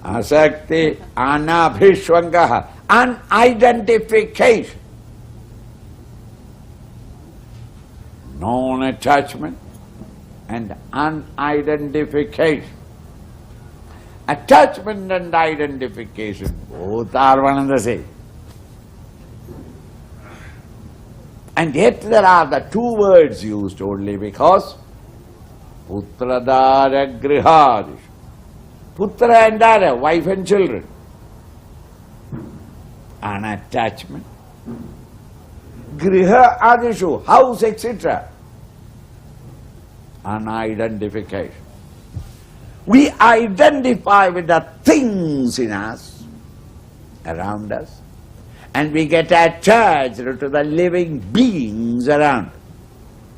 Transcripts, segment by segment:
Asakti anabhishwangaha, unidentification. Non-attachment and unidentification. Attachment and identification, both are one and the same. And yet there are the two words used only because putradara grihadishu. Putra and dara, wife and children. An attachment. Griha adishu, house, etc. An identification. We identify with the things in us, around us, and we get attached to the living beings around.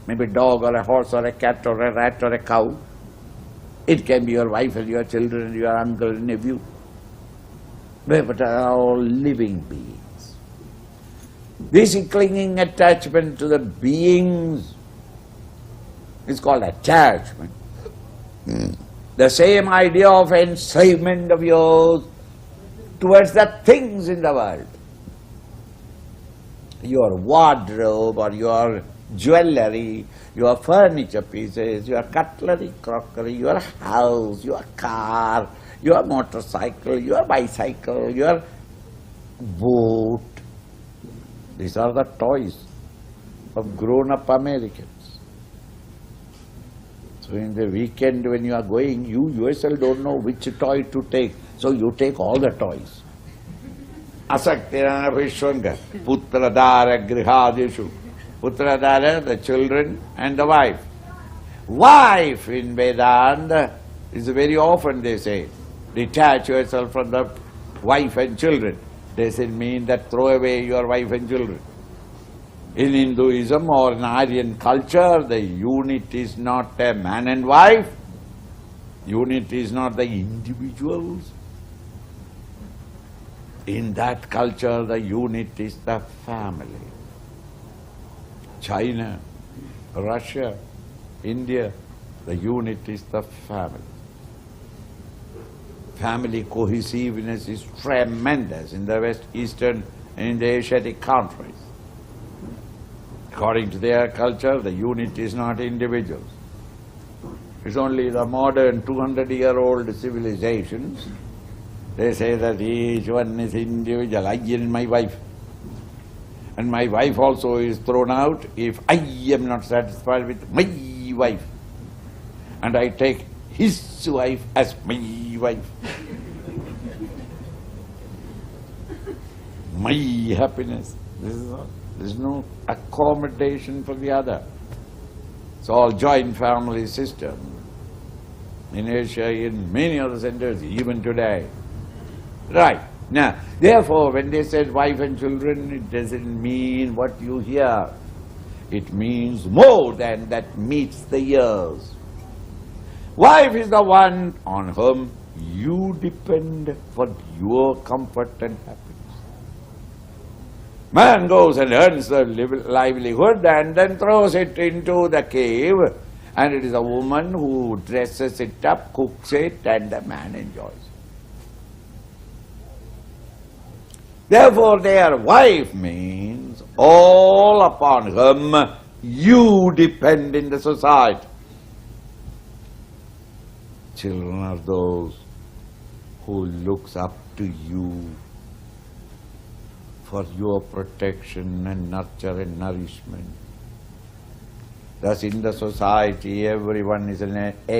Maybe a dog or a horse or a cat or a rat or a cow. It can be your wife and your children, your uncle and nephew. But are all living beings. This clinging attachment to the beings is called attachment. The same idea of enslavement of yours towards the things in the world. Your wardrobe or your jewellery, your furniture pieces, your cutlery, crockery, your house, your car, your motorcycle, your bicycle, your boat. These are the toys of grown-up Americans. So in the weekend when you are going, you yourself don't know which toy to take. So you take all the toys. Asaktirana Vishwanga, Putradara Grihadishu. Putradara, the children and the wife. Wife in Vedanta is very often they say, detach yourself from the wife and children. Doesn't mean that throw away your wife and children. In Hinduism or in Aryan culture, the unit is not a man and wife. Unit is not the individuals. In that culture, the unit is the family. China, Russia, India, the unit is the family. Family cohesiveness is tremendous in the West Eastern and in the Asiatic countries. According to their culture, the unit is not individuals. It's only the modern 200-year-old civilizations. They say that each one is individual. I and my wife. And my wife also is thrown out if I am not satisfied with my wife. And I take his wife as my wife. My happiness. This is all. There is no accommodation for the other. It's all joint family system. In Asia, in many other centers, even today. Right. Now, therefore, when they said wife and children, it doesn't mean what you hear. It means more than that meets the ears. Wife is the one on whom you depend for your comfort and happiness. Man goes and earns the livelihood and then throws it into the cave, and it is a woman who dresses it up, cooks it, and the man enjoys it. Therefore, their wife means all upon whom you depend in the society. Children are those who looks up to you for your protection and nurture and nourishment. Thus in the society, everyone is a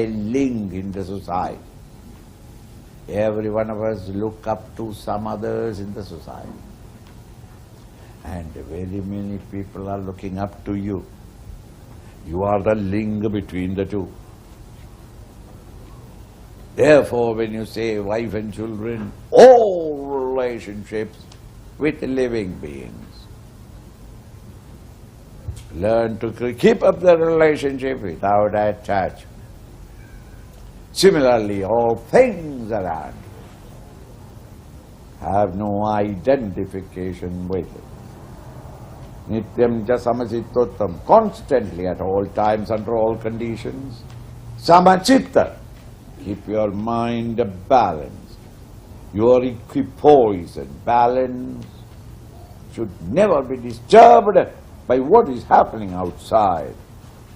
link in the society. Every one of us look up to some others in the society. And very many people are looking up to you. You are the link between the two. Therefore, when you say wife and children, all relationships with living beings. Learn to keep up the relationship without attachment. Similarly, all things around have no identification with it. Nityam ja samasitottam, constantly at all times, under all conditions. Samachitta, keep your mind balanced. Your equipoise and balance should never be disturbed by what is happening outside.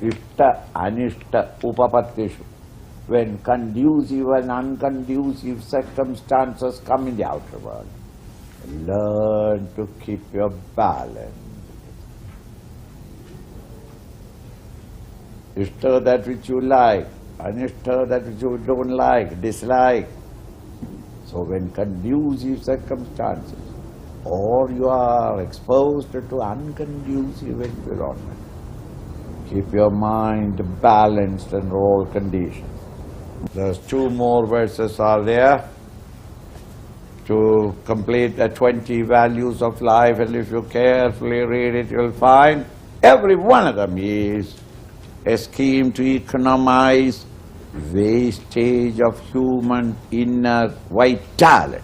Ishta anishta upapatishu. When conducive and unconducive circumstances come in the outer world, learn to keep your balance. Ishta that which you like, anishta that which you don't like, dislike. So when conducive circumstances or you are exposed to unconducive environment, keep your mind balanced under all conditions. There's 2 more verses are there to complete the 20 values of life, and if you carefully read it, you'll find every one of them is a scheme to economize wastage of human inner vitality.